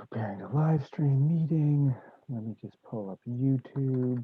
Preparing a live stream meeting. Let me just pull up YouTube.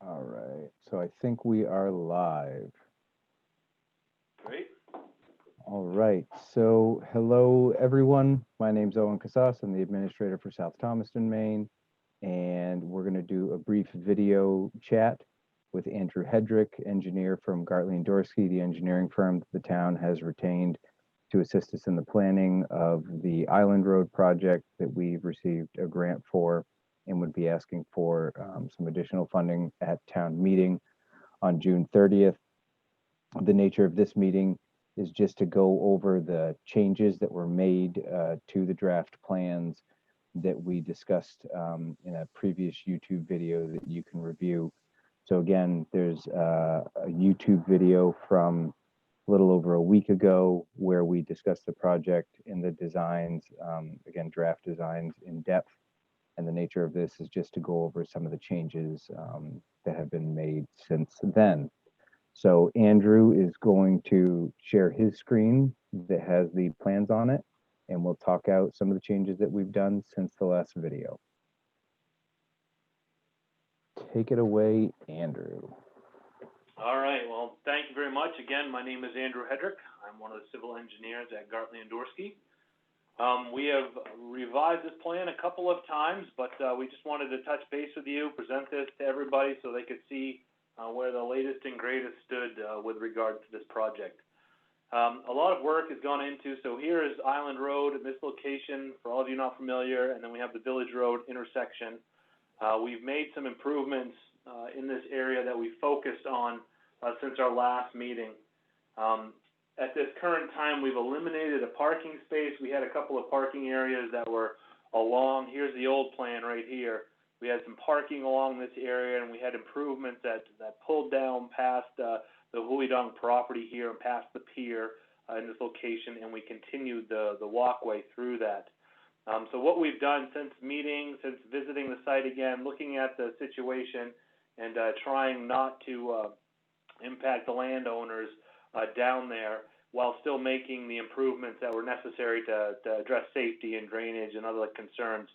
All right, so I think we are live. Great. All right, so hello everyone. My name's Owen Casas. I'm the administrator for South Thomaston, Maine, and we're going to do a brief video chat with Andrew Hedrick, engineer from Gartley and Dorsey, the engineering firm that the town has retained to assist us in the planning of the Island Road project that we've received a grant for and would be asking for some additional funding at town meeting on June 30th. The nature of this meeting is just to go over the changes that were made to the draft plans that we discussed in a previous YouTube video that you can review. So again, there's a YouTube video from a little over a week ago where we discussed the project and the designs, again, draft designs in depth. And the nature of this is just to go over some of the changes that have been made since then. So Andrew is going to share his screen that has the plans on it, and we'll talk out some of the changes that we've done since the last video. Take it away, Andrew. All right. Well, thank you very much. Again, my name is Andrew Hedrick. I'm one of the civil engineers at Gartley and Dorsey. We have revised this plan a couple of times, but we just wanted to touch base with you, present this to everybody so they could see where the latest and greatest stood with regard to this project. A lot of work has gone into, so here is Island Road at this location, for all of you not familiar, and then we have the Village Road intersection. We've made some improvements in this area that we focused on since our last meeting. At this current time, we've eliminated a parking space. We had a couple of parking areas that were along, here's the old plan right here. We had some parking along this area, and we had improvements that pulled down past the Huidong property here and past the pier in this location, and we continued the walkway through that. So what we've done since meeting, since visiting the site again, looking at the situation and trying not to impact the landowners down there while still making the improvements that were necessary to address safety and drainage and other concerns.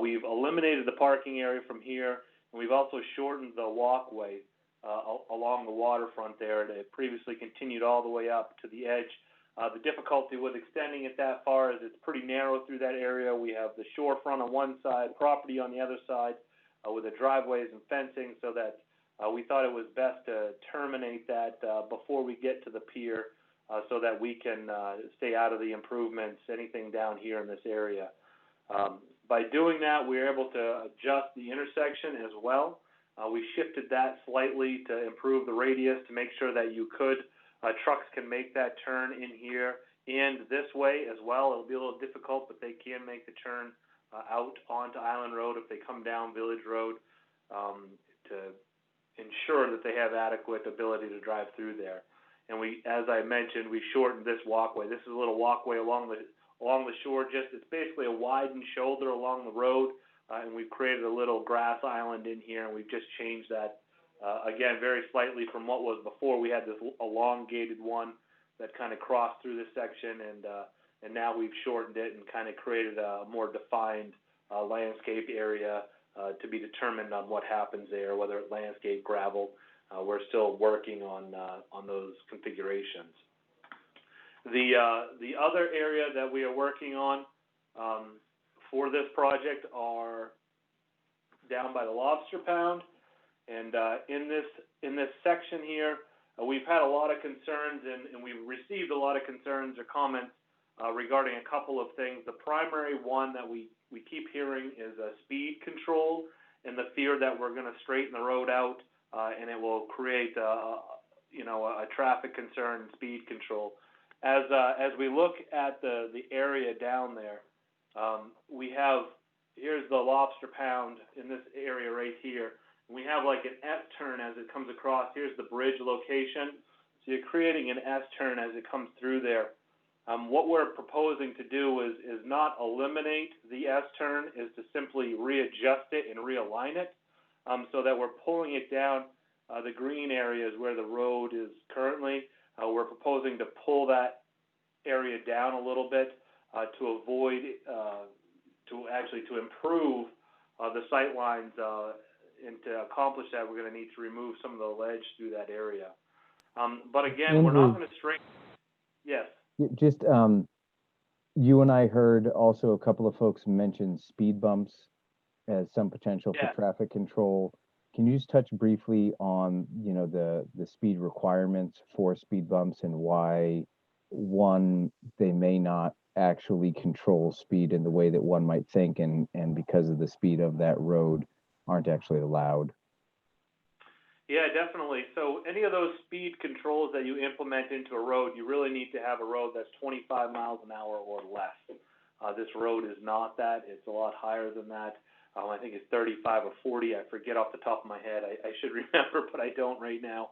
We've eliminated the parking area from here, and we've also shortened the walkway along the waterfront there. It previously continued all the way up to the edge. The difficulty with extending it that far is it's pretty narrow through that area. We have the shorefront on one side, property on the other side, with the driveways and fencing, so that we thought it was best to terminate that before we get to the pier, so that we can stay out of the improvements, anything down here in this area. By doing that, we were able to adjust the intersection as well. We shifted that slightly to improve the radius to make sure that you could, trucks can make that turn in here and this way as well. It'll be a little difficult, but they can make the turn out onto Island Road if they come down Village Road to ensure that they have adequate ability to drive through there. And we, as I mentioned, we shortened this walkway. This is a little walkway along the shore. It's basically a widened shoulder along the road, and we've created a little grass island in here, and we've just changed that again very slightly from what was before. We had this elongated one that kind of crossed through this section, and now we've shortened it and kind of created a more defined landscape area to be determined on what happens there, whether it's landscape, gravel. We're still working on those configurations. The other area that we are working on for this project are down by the Lobster Pound, and in this section here, we've had a lot of concerns, and we've received a lot of concerns or comments regarding a couple of things. The primary one that we keep hearing is speed control, and the fear that we're going to straighten the road out and it will create a traffic concern and speed control. As we look at the area down there, here's the Lobster Pound in this area right here. We have like an S turn as it comes across. Here's the bridge location. So you're creating an S-turn as it comes through there. What we're proposing to do is not eliminate the S-turn, is to simply readjust it and realign it, so that we're pulling it down. The green areas where the road is currently, we're proposing to pull that area down a little bit to avoid, to improve the sight lines, and to accomplish that, we're going to need to remove some of the ledge through that area. But again, we're not going to straighten. Yes. Just, you and I heard also a couple of folks mention speed bumps as some potential for traffic control. Can you just touch briefly on, the speed requirements for speed bumps and why, one, they may not actually control speed in the way that one might think, and because of the speed of that road aren't actually allowed? Yeah, definitely. So any of those speed controls that you implement into a road, you really need to have a road that's 25 miles an hour or less. This road is not that. It's a lot higher than that. I think it's 35 or 40. I forget off the top of my head. I should remember, but I don't right now.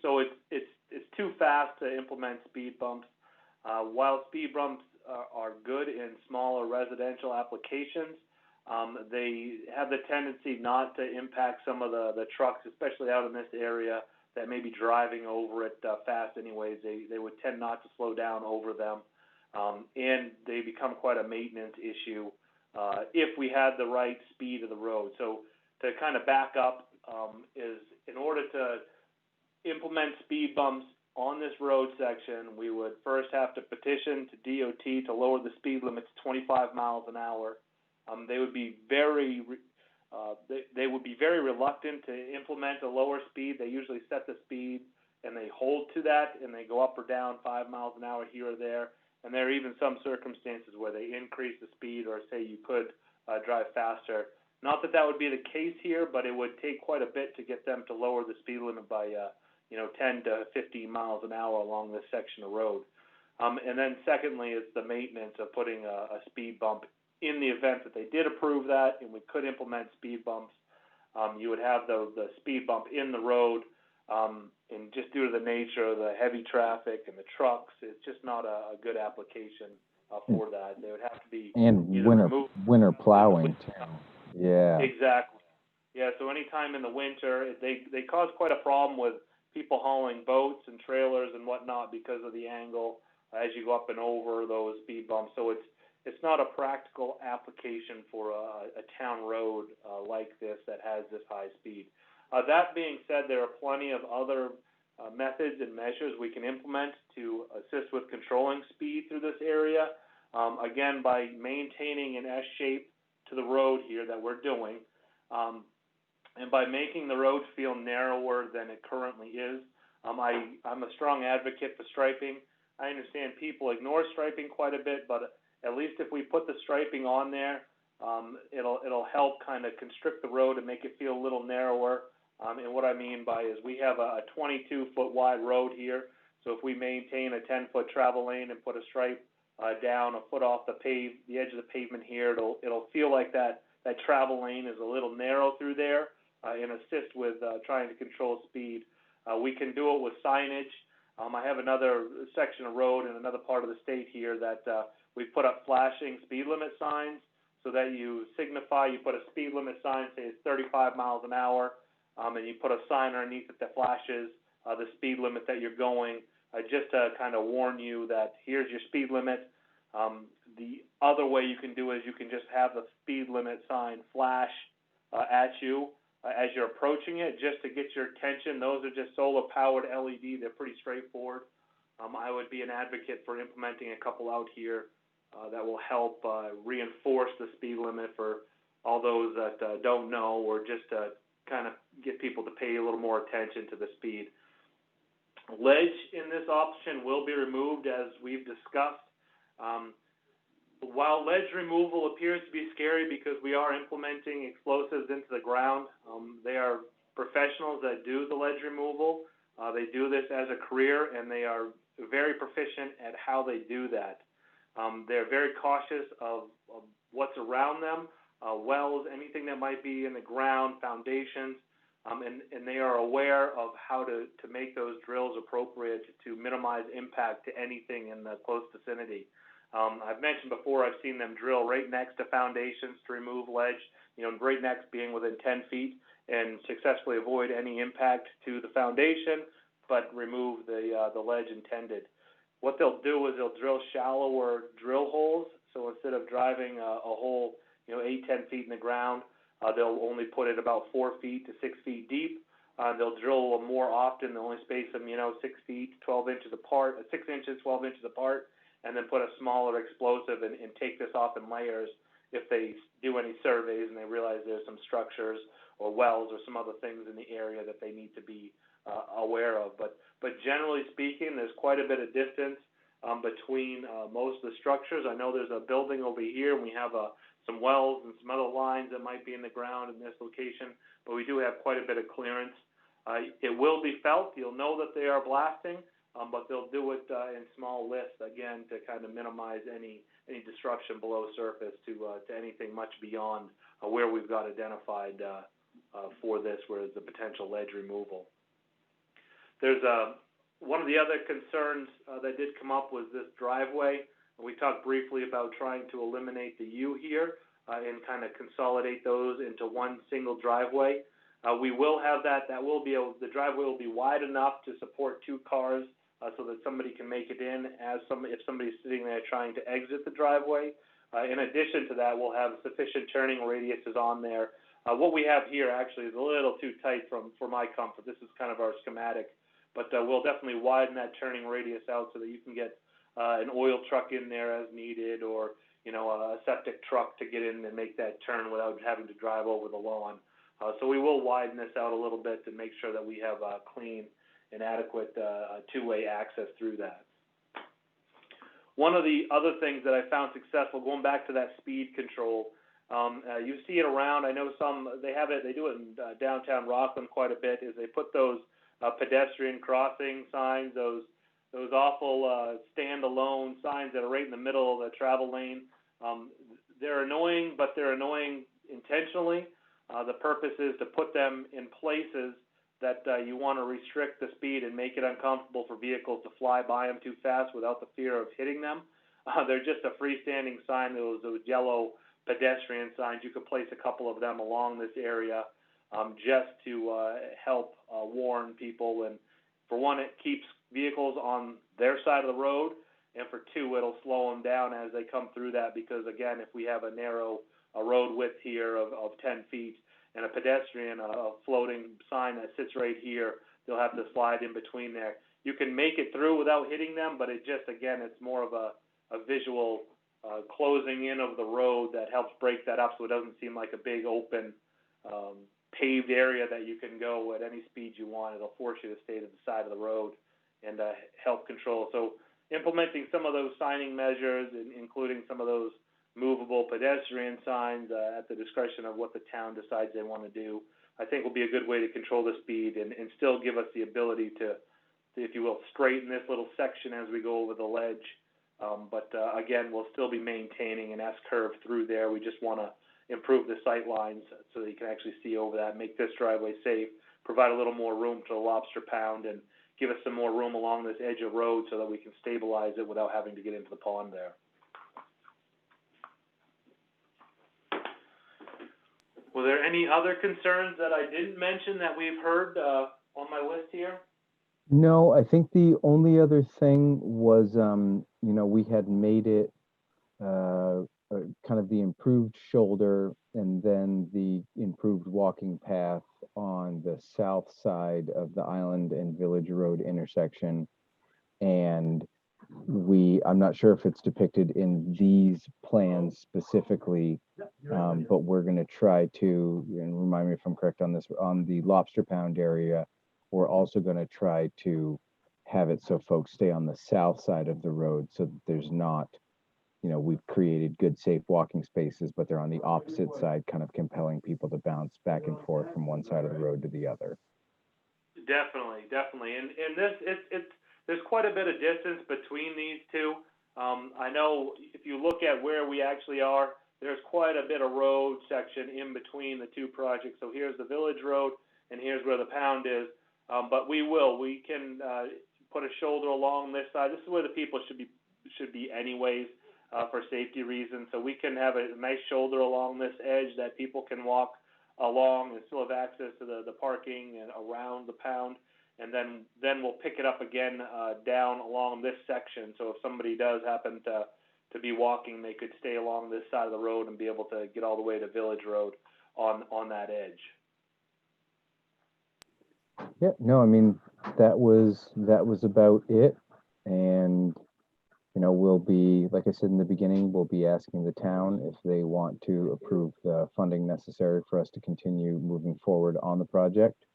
So it's too fast to implement speed bumps. While speed bumps are good in smaller residential applications, they have the tendency not to impact some of the trucks, especially out in this area, that may be driving over it fast anyways. They would tend not to slow down over them, and they become quite a maintenance issue if we had the right speed of the road. So to kind of back up, is in order to implement speed bumps on this road section, we would first have to petition to DOT to lower the speed limit to 25 miles an hour. They would be very reluctant to implement a lower speed. They usually set the speed and they hold to that, and they go up or down 5 miles an hour here or there. And there are even some circumstances where they increase the speed, or say you could drive faster. Not that that would be the case here, but it would take quite a bit to get them to lower the speed limit by 10 to 15 miles an hour along this section of road. And then secondly is the maintenance of putting a speed bump. In the event that they did approve that and we could implement speed bumps, you would have the speed bump in the road, and just due to the nature of the heavy traffic and the trucks, it's just not a good application for that. They would have to be winter plowing too. Yeah. Exactly. Yeah. So anytime in the winter, they cause quite a problem with people hauling boats and trailers and whatnot because of the angle as you go up and over those speed bumps. So it's not a practical application for a town road like this that has this high speed. That being said, there are plenty of other methods and measures we can implement to assist with controlling speed through this area. Again, by maintaining an S shape to the road here that we're doing, and by making the road feel narrower than it currently is. I'm a strong advocate for striping. I understand people ignore striping quite a bit, but at least if we put the striping on there, it'll help kind of constrict the road and make it feel a little narrower. And what I mean by is we have a 22-foot wide road here, so if we maintain a 10-foot travel lane and put a stripe down a foot off the edge of the pavement here, it'll feel like that travel lane is a little narrow through there, and assist with trying to control speed. We can do it with signage. I have another section of road in another part of the state here that we've put up flashing speed limit signs so that you put a speed limit sign, say it's 35 miles an hour, and you put a sign underneath it that flashes the speed limit that you're going, just to kind of warn you that here's your speed limit. The other way you can do is you can just have the speed limit sign flash at you as you're approaching it, just to get your attention. Those are just solar-powered LED. They're pretty straightforward. I would be an advocate for implementing a couple out here that will help reinforce the speed limit for all those that don't know, or just to kind of get people to pay a little more attention to the speed. Ledge in this option will be removed, as we've discussed. While ledge removal appears to be scary because we are implementing explosives into the ground, they are professionals that do the ledge removal. They do this as a career, and they are very proficient at how they do that. They're very cautious of what's around them, wells, anything that might be in the ground, foundations. and they are aware of how to make those drills appropriate to minimize impact to anything in the close vicinity. I've mentioned before, I've seen them drill right next to foundations to remove ledge, right next being within 10 feet, and successfully avoid any impact to the foundation, but remove the ledge intended. What they'll do is they'll drill shallower drill holes. So instead of driving a hole, 8, 10 feet in the ground, they'll only put it about 4 feet to 6 feet deep. They'll drill more often. They'll only space them, 6 feet, 12 inches apart, 6 inches, 12 inches apart, and then put a smaller explosive and take this off in layers if they do any surveys and they realize there's some structures or wells or some other things in the area that they need to be aware of. But generally speaking, there's quite a bit of distance between most of the structures. I know there's a building over here, and we have some wells and some other lines that might be in the ground in this location, but we do have quite a bit of clearance. It will be felt. You'll know that they are blasting, but they'll do it in small lifts, again, to kind of minimize any disruption below surface to anything much beyond where we've got identified for this, where there's the potential ledge removal. There's one of the other concerns that did come up was this driveway. We talked briefly about trying to eliminate the U here and kind of consolidate those into one single driveway. We will have that. The driveway will be wide enough to support 2 cars so that somebody can make it in if somebody's sitting there trying to exit the driveway. In addition to that, we'll have sufficient turning radiuses on there. What we have here actually is a little too tight for my comfort. This is kind of our schematic. But we'll definitely widen that turning radius out so that you can get an oil truck in there as needed, or a septic truck to get in and make that turn without having to drive over the lawn. So we will widen this out a little bit to make sure that we have clean and adequate two-way access through that. One of the other things that I found successful, going back to that speed control, you see it around. I know they do it in downtown Rockland quite a bit, is they put those pedestrian crossing signs, those awful stand-alone signs that are right in the middle of the travel lane. They're annoying, but they're annoying intentionally. The purpose is to put them in places that you want to restrict the speed and make it uncomfortable for vehicles to fly by them too fast without the fear of hitting them. They're just a freestanding sign, those yellow pedestrian signs. You could place a couple of them along this area just to help warn people. And for one, it keeps vehicles on their side of the road, and for two, it'll slow them down as they come through that, because again, if we have a narrow road width here of 10 feet and a pedestrian, a floating sign that sits right here, they'll have to slide in between there. You can make it through without hitting them, but it just, again, it's more of a visual closing in of the road that helps break that up so it doesn't seem like a big open paved area that you can go at any speed you want. It'll force you to stay to the side of the road and help control. So implementing some of those signing measures, including some of those movable pedestrian signs at the discretion of what the town decides they want to do, I think will be a good way to control the speed and still give us the ability to, if you will, straighten this little section as we go over the ledge. But again, we'll still be maintaining an S-curve through there. We just want to improve the sight lines so that you can actually see over that, make this driveway safe, provide a little more room to the lobster pound, and give us some more room along this edge of road so that we can stabilize it without having to get into the pond there. Were there any other concerns that I didn't mention that we've heard on my list here? No, I think the only other thing was, we had made it kind of the improved shoulder and then the improved walking path on the south side of the Island and Village Road intersection. And I'm not sure if it's depicted in these plans specifically, but we're going to try to, and remind me if I'm correct on this, on the lobster pound area, we're also going to try to have it so folks stay on the south side of the road so that there's not, we've created good, safe walking spaces, but they're on the opposite side, kind of compelling people to bounce back and forth from one side of the road to the other. Definitely. And there's quite a bit of distance between these two. I know if you look at where we actually are, there's quite a bit of road section in between the two projects. So here's the Village Road, and here's where the pound is. But we can put a shoulder along this side. This is where the people should be anyways, for safety reasons. So we can have a nice shoulder along this edge that people can walk along and still have access to the parking and around the pound. And then we'll pick it up again down along this section. So if somebody does happen to be walking, they could stay along this side of the road and be able to get all the way to Village Road on that edge. Yeah, no, I mean, that was about it. And, you know, we'll be, like I said in the beginning, we'll be asking the town if they want to approve the funding necessary for us to continue moving forward on the project.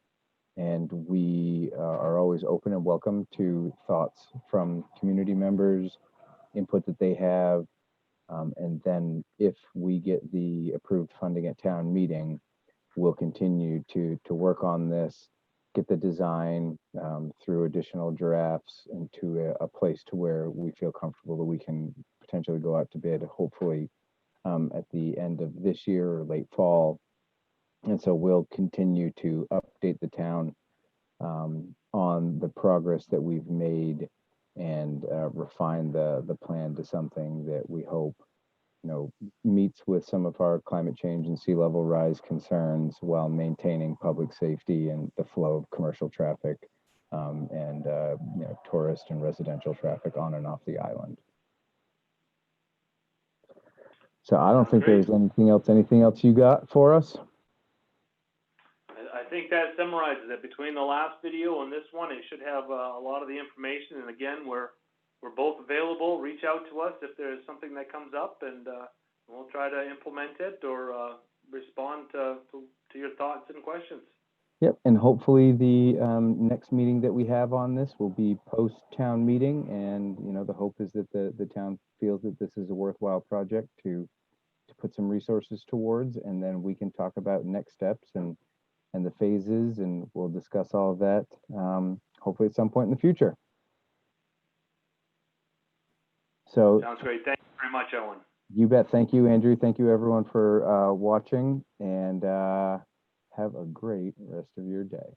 And we are always open and welcome to thoughts from community members, input that they have. And then if we get the approved funding at town meeting, we'll continue to work on this, get the design through additional drafts into a place to where we feel comfortable that we can potentially go out to bid, hopefully at the end of this year or late fall. And so we'll continue to update the town on the progress that we've made and refine the plan to something that we hope, you know, meets with some of our climate change and sea level rise concerns while maintaining public safety and the flow of commercial traffic and you know, tourist and residential traffic on and off the island. So I don't think there's anything else you got for us? I think that summarizes it. Between the last video and this one, it should have a lot of the information. And again, we're both available. Reach out to us if there's something that comes up, and we'll try to implement it or respond to your thoughts and questions. Yep, and hopefully the next meeting that we have on this will be post-town meeting, and you know, the hope is that the town feels that this is a worthwhile project to put some resources towards, and then we can talk about next steps and the phases, and we'll discuss all of that hopefully at some point in the future. So sounds great. Thank you very much, Owen. You bet. Thank you, Andrew. Thank you, everyone, for watching, and have a great rest of your day.